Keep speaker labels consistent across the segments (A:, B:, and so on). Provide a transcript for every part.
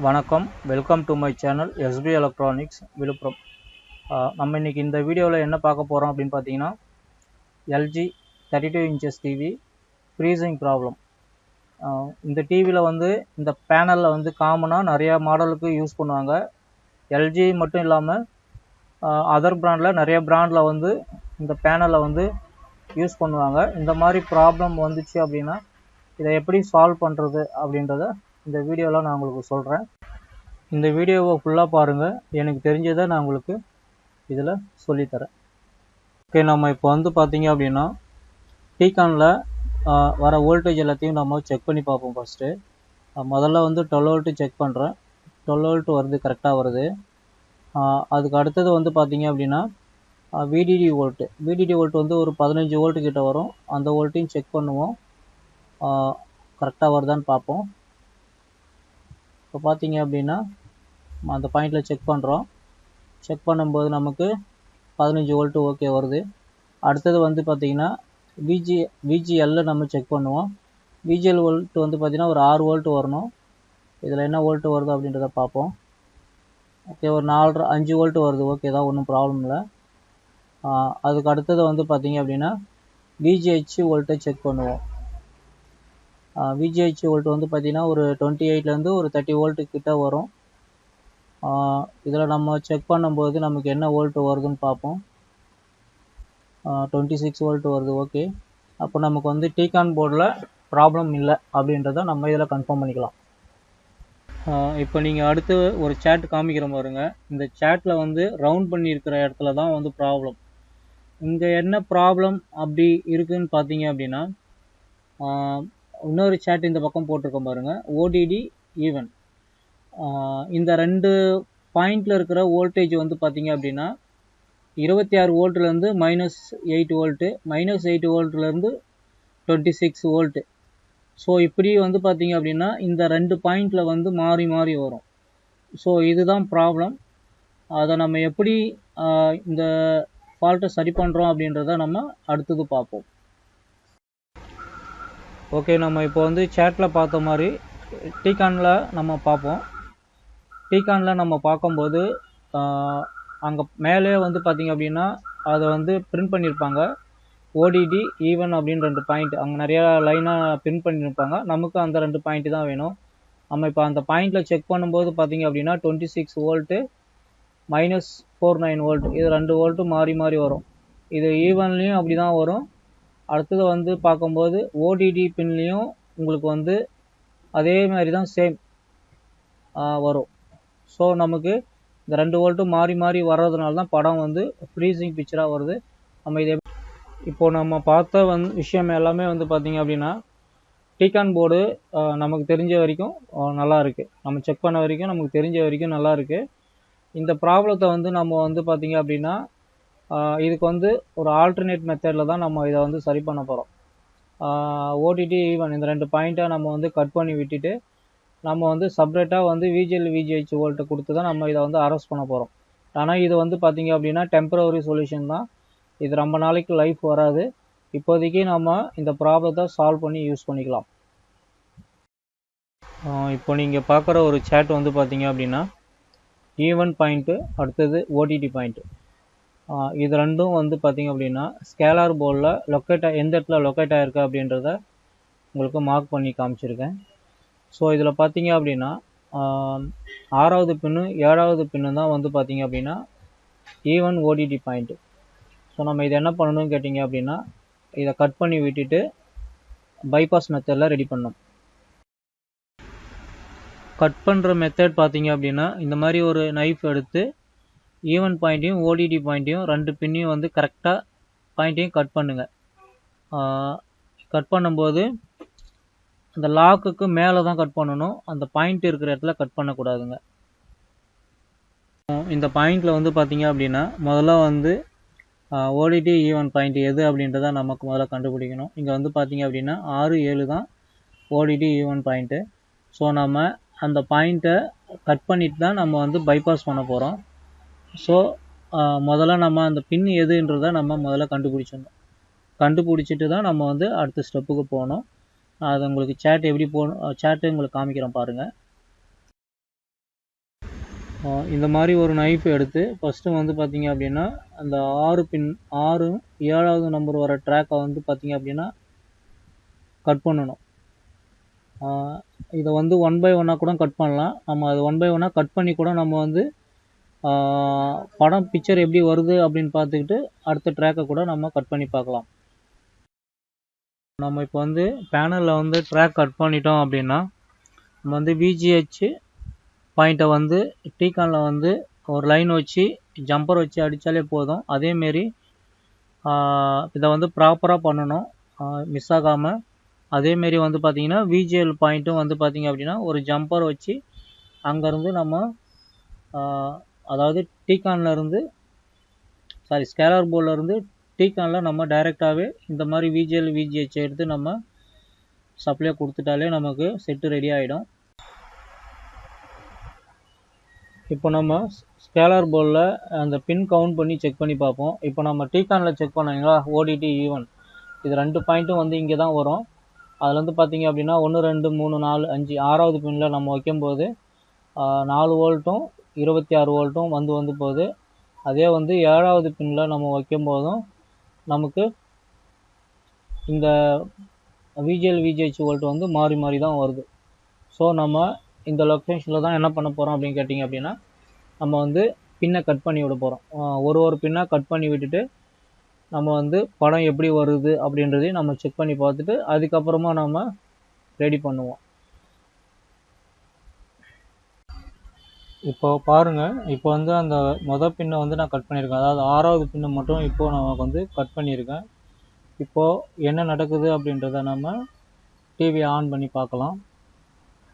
A: வணக்கம், welcome to my channel SP electronics Villupuram. நம்ம இன்றைக்கி இந்த வீடியோவில் என்ன பார்க்க போகிறோம் அப்படின்னு பார்த்தீங்கன்னா, LG 32 inches TV freezing problem. இந்த டிவியில் வந்து இந்த பேனலில் வந்து காமனாக நிறையா மாடலுக்கு யூஸ் பண்ணுவாங்க. எல்ஜி மட்டும் இல்லாமல் அதர் பிராண்டில் நிறைய பிராண்டில் வந்து இந்த பேனலை வந்து யூஸ் பண்ணுவாங்க. இந்த மாதிரி ப்ராப்ளம் வந்துச்சு அப்படின்னா இதை எப்படி சால்வ் பண்ணுறது அப்படின்றத இந்த வீடியோவில் நான் உங்களுக்கு சொல்கிறேன். இந்த வீடியோவை ஃபுல்லாக பாருங்கள், எனக்கு தெரிஞ்சதை நான் உங்களுக்கு இதில் சொல்லித்தரேன். ஓகே, நம்ம இப்போ வந்து பார்த்தீங்க அப்படின்னா டிகானில் வர வோல்டேஜ் எல்லாத்தையும் நம்ம செக் பண்ணி பார்ப்போம். ஃபஸ்ட்டு முதல்ல வந்து 12 வோல்ட்டு செக் பண்ணுறேன். 12 வோல்ட் வருது, கரெக்டாக வருது. அதுக்கு அடுத்தது வந்து பார்த்தீங்க அப்படின்னா விடிடி வோல்ட் வந்து ஒரு 15 வோல்ட்டு கிட்ட வரும். அந்த வோல்ட்டையும் செக் பண்ணுவோம், கரெக்டாக வருதான்னு பார்ப்போம். இப்போ பார்த்தீங்க அப்படின்னா அந்த பாயிண்டில் செக் பண்ணுறோம். செக் பண்ணும்போது நமக்கு 15 வோல்ட்டு ஓகே வருது. அடுத்தது வந்து பார்த்திங்கன்னா விஜிஎல்ல நம்ம செக் பண்ணுவோம். விஜிஎல் வோல்ட் வந்து பார்த்திங்கன்னா ஒரு 6 வோல்ட்டு வரணும். இதில் என்ன வோல்ட்டு வருது அப்படின்றத பார்ப்போம். ஓகே, ஒரு 5 வோல்ட்டு வருது, ஓகே தான், ஒன்றும் ப்ராப்ளம் இல்லை. அதுக்கு அடுத்தது வந்து பார்த்திங்க அப்படின்னா விஜிஹெச் வோல்ட்டை செக் பண்ணுவோம். விஜிஹெச் வோல்ட் வந்து பார்த்திங்கன்னா ஒரு 28லேருந்து ஒரு 30 வோல்ட்டு கிட்ட வரும். இதில் நம்ம செக் பண்ணும்போது நமக்கு என்ன வோல்ட்டு வருதுன்னு பார்ப்போம். 26 வோல்ட்டு வருது, ஓகே. அப்போ நமக்கு வந்து டிகான் போர்டில் ப்ராப்ளம் இல்லை அப்படின்றத நம்ம இதில் கன்ஃபார்ம் பண்ணிக்கலாம். இப்போ நீங்கள் அடுத்து ஒரு சேட் காமிக்கிற பாருங்க. இந்த சேட்டில் வந்து ரவுண்ட் பண்ணி இருக்கிற இடத்துல தான் வந்து ப்ராப்ளம். இங்கே என்ன ப்ராப்ளம் அப்படி இருக்குதுன்னு பார்த்தீங்க அப்படின்னா, இன்னொரு சேட் இந்த பக்கம் போட்டிருக்கோம் பாருங்கள், ஓடிடி ஈவன். இந்த 2 பாயிண்டில் இருக்கிற வோல்டேஜ் வந்து பார்த்தீங்க அப்படின்னா 26 வோல்ட்லேருந்து -8 வோல்ட்டு, -8 வோல்ட்லேருந்து 26 வோல்ட்டு. ஸோ இப்படி வந்து பார்த்தீங்க அப்படின்னா இந்த 2 பாயிண்டில் வந்து மாறி மாறி வரும். ஸோ இதுதான் ப்ராப்ளம். அதை நம்ம எப்படி இந்த ஃபால்ட்டை சரி பண்ணுறோம் அப்படின்றத நம்ம அடுத்தது பார்ப்போம். ஓகே, நம்ம இப்போ வந்து சேட்டில் பார்த்த மாதிரி டிகானில் நம்ம பார்ப்போம். டிகானில் நம்ம பார்க்கும்போது அங்கே மேலே வந்து பார்த்திங்க அப்படின்னா அதை வந்து பிரிண்ட் பண்ணியிருப்பாங்க, ஓடிடி ஈவன் அப்படின்னு 2 பாயிண்ட் அங்கே நிறையா லைனாக பிரிண்ட் பண்ணியிருப்பாங்க. நமக்கு அந்த 2 பாயிண்ட்டு தான் வேணும். நம்ம இப்போ அந்த பாயிண்டில் செக் பண்ணும்போது பார்த்திங்க அப்படின்னா 26 வோல்ட்டு -49 வோல்ட், இது 2 வோல்ட்டு மாறி மாறி வரும். இது ஈவன்லேயும் அப்படி தான் வரும். அடுத்தது வந்து பார்க்கும்போது ஓடிடி பின்லேயும் உங்களுக்கு வந்து அதே மாதிரி தான் சேம் வரும். ஸோ நமக்கு இந்த 2 வோல்ட்டும் மாறி மாறி வர்றதுனால தான் படம் வந்து ஃப்ரீசிங் பிக்சராக வருது. நம்ம இதை இப்போது நம்ம பார்த்த விஷயம் எல்லாமே வந்து பார்த்திங்க அப்படின்னா டிகான் போர்டு நமக்கு தெரிஞ்ச வரைக்கும் நல்லா இருக்குது. நம்ம செக் பண்ண வரைக்கும் நமக்கு தெரிஞ்ச வரைக்கும் நல்லா இருக்குது. இந்த ப்ராப்ளத்தை வந்து நம்ம வந்து பார்த்திங்க அப்படின்னா இதுக்கு வந்து ஒரு ஆல்டர்னேட் மெத்தடில் தான் நம்ம இதை வந்து சரி பண்ண போகிறோம். ஓடிடி ஈவன் இந்த 2 பாயிண்ட்டை நம்ம வந்து கட் பண்ணி விட்டுட்டு நம்ம வந்து செப்பரேட்டாக வந்து விஜிஹெச் வோல்ட்டை கொடுத்து தான் நம்ம இதை வந்து அரெஸ்ட் பண்ண போகிறோம். ஆனால் இது வந்து பார்த்திங்க அப்படின்னா டெம்பரவரி சொல்யூஷன் தான். இது ரொம்ப நாளைக்கு லைஃப் வராது. இப்போதைக்கு நம்ம இந்த ப்ராப்ளத்தை சால்வ் பண்ணி யூஸ் பண்ணிக்கலாம். இப்போ நீங்கள் பார்க்குற ஒரு சேட் வந்து பார்த்திங்க அப்படின்னா ஈவன் பாயிண்ட்டு, அடுத்தது ஓடிடி பாயிண்ட்டு, இது ரெண்டும் வந்து பார்த்திங்க அப்படின்னா ஸ்கேலார் போர்டில் எந்த இடத்துல லொக்கேட் ஆகிருக்கு அப்படின்றத உங்களுக்கு மார்க் பண்ணி காமிச்சிருக்கேன். ஸோ இதில் பார்த்தீங்க அப்படின்னா 6வது பின்னு 7வது பின்னு தான் வந்து பார்த்திங்க அப்படின்னா ஈவன் ஓடிடி பாயிண்ட்டு. ஸோ நம்ம இதை என்ன பண்ணணும்னு கேட்டிங்க அப்படின்னா இதை கட் பண்ணி விட்டுட்டு பைபாஸ் மெத்தடில் ரெடி பண்ணணும். கட் பண்ணுற மெத்தட் பார்த்தீங்க அப்படின்னா இந்த மாதிரி ஒரு நைஃப் எடுத்து ஈவன் பாயிண்ட்டையும் ஓடிடி பாயிண்ட்டையும் 2 பின்னையும் வந்து கரெக்டாக பாயிண்ட்டையும் கட் பண்ணுங்கள். கட் பண்ணும்போது அந்த லாக்குக்கு மேலே தான் கட் பண்ணணும், அந்த பாயிண்ட் இருக்கிற இடத்துல கட் பண்ணக்கூடாதுங்க. இந்த பாயிண்டில் வந்து பார்த்திங்க அப்படின்னா முதல்ல வந்து ஓடிடி ஈவன் பாயிண்ட் எது அப்படின்றத நமக்கு முதல்ல கண்டுபிடிக்கணும். இங்கே வந்து பார்த்திங்க அப்படின்னா 6, 7 தான் ஓடிடி ஈவன் பாயிண்ட்டு. ஸோ நம்ம அந்த பாயிண்ட்டை கட் பண்ணிட்டு தான் நம்ம வந்து பைபாஸ் பண்ண போகிறோம். ஸோ முதல்ல நம்ம அந்த பின் எதுன்றதை நம்ம முதல்ல கண்டுபிடிச்சிடணும். கண்டுபிடிச்சிட்டு தான் நம்ம வந்து அடுத்த ஸ்டெப்புக்கு போகணும். அது உங்களுக்கு சேட் எப்படி போகணும், சேட்டு உங்களுக்கு காமிக்கிறேன் பாருங்கள். இந்த மாதிரி ஒரு நைஃப் எடுத்து ஃபஸ்ட்டு வந்து பார்த்தீங்க அப்படின்னா அந்த 6 7வது நம்பர் வர ட்ராக்கை வந்து பார்த்தீங்க அப்படின்னா கட் பண்ணணும். இதை வந்து 1 பை 1 கூட கட் பண்ணலாம். நம்ம அது 1 பை 1 கட் பண்ணி கூட நம்ம வந்து படம் பிக்சர் எப்படி வருது அப்படின்னு பார்த்துக்கிட்டு அடுத்த ட்ராக்கை கூட நம்ம கட் பண்ணி பார்க்கலாம். நம்ம இப்போ வந்து பேனலில் வந்து ட்ராக் கட் பண்ணிட்டோம் அப்படின்னா நம்ம வந்து விஜிஹெச் பாயிண்ட்டை வந்து டீகானில் வந்து ஒரு லைன் வச்சு ஜம்பர் வச்சு அடித்தாலே போதும். அதேமாரி இதை வந்து ப்ராப்பராக பண்ணணும், மிஸ் ஆகாமல். அதேமாரி வந்து பார்த்திங்கன்னா விஜிஎல் பாயிண்ட்டும் வந்து பார்த்திங்க அப்படின்னா ஒரு ஜம்பர் வச்சு அங்கேருந்து நம்ம அதாவது டீகான்லேருந்து ஸ்கேலர் போர்ட்லேருந்து டீகானில் நம்ம டைரெக்டாகவே இந்த மாதிரி விஜிஎல் விஜிஹெச் எடுத்து நம்ம சப்ளை கொடுத்துட்டாலே நமக்கு செட்டு ரெடி ஆகிடும். இப்போ நம்ம ஸ்கேலர் போர்டில் அந்த பின் கவுண்ட் பண்ணி செக் பண்ணி பார்ப்போம். இப்போ நம்ம டீகானில் செக் பண்ணீங்களா, ஓடிடி ஈவன் இது 2 பாயிண்ட்டும் வந்து இங்கே தான் வரும். அதில் வந்து பார்த்திங்க அப்படின்னா 1 2 3 4 5 6வது பின்னில் நம்ம வைக்கும்போது 4 வோல்ட்டும் 26 வோல்ட்டும் வந்து போகுது. அதே வந்து 7வது பின்னில் நம்ம வைக்கும்போதும் நமக்கு இந்த விஜிஎல் விஜிஹெச் வோல்ட் வந்து மாறி தான் வருது. ஸோ நம்ம இந்த லொக்கேஷனில் தான் என்ன பண்ண போகிறோம் அப்படின்னு கேட்டிங்க அப்படின்னா நம்ம வந்து பின்னை கட் பண்ணி விட போகிறோம். ஒரு பின்னாக கட் பண்ணி விட்டுட்டு நம்ம வந்து படம் எப்படி வருது அப்படின்றதையும் நம்ம செக் பண்ணி பார்த்துட்டு அதுக்கப்புறமா நம்ம ரெடி பண்ணுவோம். இப்போ பாருங்கள், இப்போ வந்து அந்த பின்னை வந்து நான் கட் பண்ணியிருக்கேன். அதாவது 6வது பின்னை மட்டும் இப்போது நான் வந்து கட் பண்ணியிருக்கேன். இப்போது என்ன நடக்குது அப்படின்றத நம்ம டிவி ஆன் பண்ணி பார்க்கலாம்.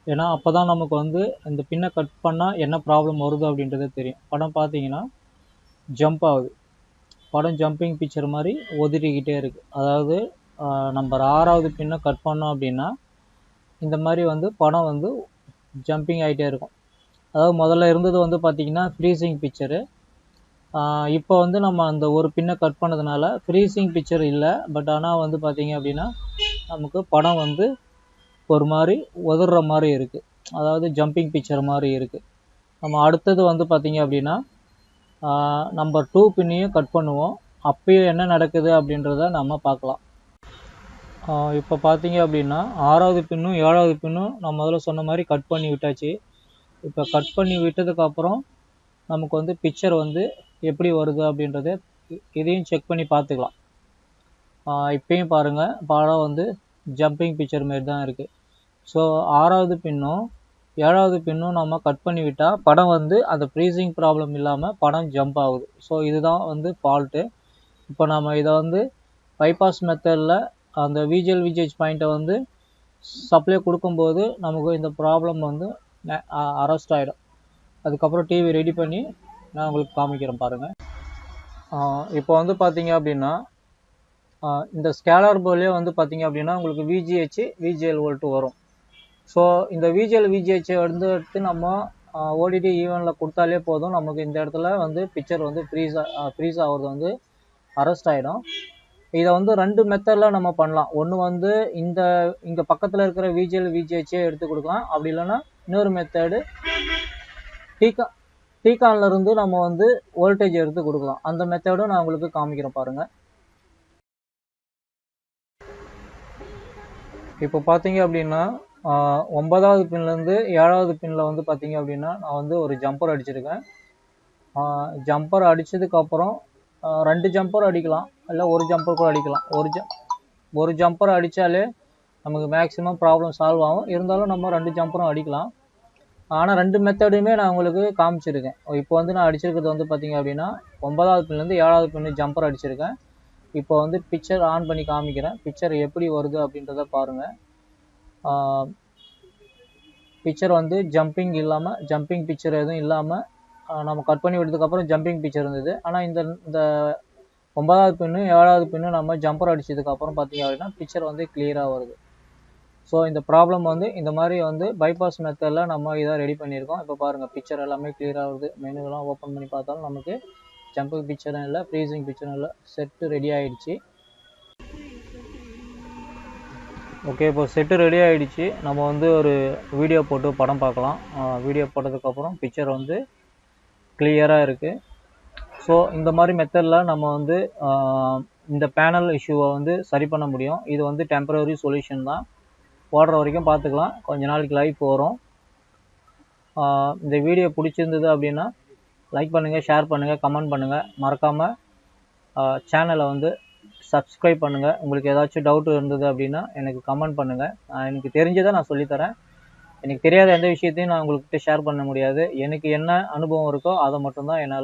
A: ஏன்னா அப்போ தான் நமக்கு வந்து இந்த பின்னை கட் பண்ணால் என்ன ப்ராப்ளம் வருது அப்படின்றத தெரியும். படம் பார்த்தீங்கன்னா ஜம்ப் ஆகுது, படம் ஜம்பிங் பிக்சர் மாதிரி ஒதுக்கிக்கிட்டே இருக்குது. அதாவது நம்பர் 6வது பின்னை கட் பண்ணோம் அப்படின்னா இந்த மாதிரி வந்து படம் வந்து ஜம்பிங் ஆகிட்டே இருக்கும். அதாவது முதல்ல இருந்தது வந்து பார்த்திங்கன்னா ஃப்ரீசிங் பிக்சரு. இப்போ வந்து நம்ம அந்த ஒரு பின்னை கட் பண்ணதுனால ஃப்ரீசிங் பிக்சர் இல்லை. பட் ஆனால் வந்து பார்த்திங்க அப்படின்னா நமக்கு படம் வந்து ஒரு மாதிரி உதற மாதிரி இருக்குது, அதாவது ஜம்பிங் பிக்சர் மாதிரி இருக்குது. நம்ம அடுத்தது வந்து பார்த்திங்க அப்படின்னா நம்பர் 2 பின்னையும் கட் பண்ணுவோம். அப்பயும் என்ன நடக்குது அப்படின்றத நம்ம பார்க்கலாம். இப்போ பார்த்தீங்க அப்படின்னா 6வது பின்னும் 7வது பின்னும் நான் முதல்ல சொன்ன மாதிரி கட் பண்ணி விட்டாச்சு. இப்போ கட் பண்ணி விட்டதுக்கப்புறம் நமக்கு வந்து பிக்சர் வந்து எப்படி வருது அப்படின்றத இதையும் செக் பண்ணி பார்த்துக்கலாம். இப்பயும் பாருங்கள், படம் வந்து ஜம்பிங் பிக்சர் மாரி தான் இருக்குது. ஸோ 6வது பின்னும் 7வது பின்னும் நம்ம கட் பண்ணி விட்டால் படம் வந்து அந்த ஃப்ரீசிங் ப்ராப்ளம் இல்லாமல் படம் ஜம்ப் ஆகுது. ஸோ இதுதான் வந்து ஃபால்ட்டு. இப்போ நம்ம இதை வந்து பைபாஸ் மெத்தடில் அந்த விஜிஎல் விஜிஹெச் பாயிண்ட்டை வந்து சப்ளை கொடுக்கும்போது நமக்கு இந்த ப்ராப்ளம் வந்து அரெஸ்ட் ஆகிடும். அதுக்கப்புறம் டிவி ரெடி பண்ணி நான் உங்களுக்கு காமிக்கிறேன் பாருங்கள். இப்போ வந்து பார்த்தீங்க அப்படின்னா இந்த ஸ்கேலர் போர்ட்லேயே வந்து பார்த்தீங்க அப்படின்னா உங்களுக்கு விஜிஹெச் விஜிஎல் வோல்ட் வரும். ஸோ இந்த விஜிஎல் விஜிஹெச்சை எடுத்து நம்ம ஓடிடி ஈவனில் கொடுத்தாலே போதும், நமக்கு இந்த இடத்துல வந்து பிக்சர் வந்து ஃப்ரீஸ் ஆகிறது வந்து அரெஸ்ட் ஆகிடும். இதை வந்து 2 மெத்தடில் நம்ம பண்ணலாம். ஒன்று வந்து இங்கே பக்கத்தில் இருக்கிற விஜிஎல் விஜிஹெச்சே எடுத்து கொடுக்கலாம். அப்படி இல்லைன்னா இன்னொரு மெத்தடு டீகான்லேருந்து நம்ம வந்து வோல்டேஜ் எடுத்து கொடுக்கலாம். அந்த மெத்தடும் நான் உங்களுக்கு காமிக்கிறேன் பாருங்கள். இப்போ பார்த்தீங்க அப்படின்னா 9வது பின்லேருந்து 7வது பின்னில் வந்து பார்த்தீங்க அப்படின்னா நான் வந்து ஒரு ஜம்பர் அடிச்சிருக்கேன். ஜம்பர் அடித்ததுக்கப்புறம் 2 ஜம்பர் அடிக்கலாம், இல்லை ஒரு ஜம்பர் கூட அடிக்கலாம். ஒரு ஜம்பர் அடித்தாலே நமக்கு மேக்ஸிமம் ப்ராப்ளம் சால்வ் ஆகும். இருந்தாலும் நம்ம 2 ஜம்பரும் அடிக்கலாம். ஆனால் 2 மெத்தடுமே நான் உங்களுக்கு காமிச்சிருக்கேன். இப்போ வந்து நான் அடிச்சிருக்கிறது வந்து பார்த்தீங்க அப்படின்னா 9வது பின்லேருந்து 7வது பின்னு ஜம்பர் அடிச்சிருக்கேன். இப்போ வந்து பிக்சர் ஆன் பண்ணி காமிக்கிறேன். பிக்சர் எப்படி வருது அப்படின்றத பாருங்கள். பிக்சர் வந்து ஜம்பிங் பிக்சர் எதுவும் இல்லாமல் நம்ம கட் பண்ணி விட்டதுக்கப்புறம் ஜம்பிங் பிக்சர் இருந்தது. ஆனால் இந்த 9வது பின்னு 7வது பின்னு நம்ம ஜம்பர் அடித்ததுக்கப்புறம் பார்த்தீங்க அப்படின்னா பிக்சர் வந்து கிளியராக வருது. ஸோ இந்த ப்ராப்ளம் வந்து இந்த மாதிரி வந்து பைபாஸ் மெத்தடில் நம்ம இதை ரெடி பண்ணியிருக்கோம். இப்போ பாருங்கள், பிக்சர் எல்லாமே கிளியராக வருது. மெனுவெலாம் ஓப்பன் பண்ணி பார்த்தாலும் நமக்கு ஜம்பிங் பிக்சரும் இல்லை, ஃப்ரீசிங் பிக்சரும் இல்லை. செட்டு ரெடி ஆகிடுச்சு. ஓகே, இப்போ செட்டு ரெடி ஆகிடுச்சு. நம்ம வந்து ஒரு வீடியோ போட்டு படம் பார்க்கலாம். வீடியோ போட்டதுக்கப்புறம் பிக்சர் வந்து கிளியராக இருக்குது. ஸோ இந்த மாதிரி மெத்தடில் நம்ம வந்து இந்த பேனல் இஷ்யூவை வந்து சரி பண்ண முடியும். இது வந்து டெம்பரரி சொல்யூஷன் தான், ஓடுற வரைக்கும் பார்த்துக்கலாம், கொஞ்ச நாளைக்கு லைஃப் வரும். இந்த வீடியோ பிடிச்சிருந்தது அப்படின்னா லைக் பண்ணுங்கள், ஷேர் பண்ணுங்கள், கமெண்ட் பண்ணுங்கள். மறக்காமல் சேனலை வந்து சப்ஸ்கிரைப் பண்ணுங்கள். உங்களுக்கு ஏதாச்சும் டவுட் இருந்தது அப்படின்னா எனக்கு கமெண்ட் பண்ணுங்கள். எனக்கு தெரிஞ்சதை நான் சொல்லித்தரேன். எனக்கு தெரியாத எந்த விஷயத்தையும் நான் உங்கள்கிட்ட ஷேர் பண்ண முடியாது. எனக்கு என்ன அனுபவம் இருக்கோ அதை மட்டும்தான் என்னால்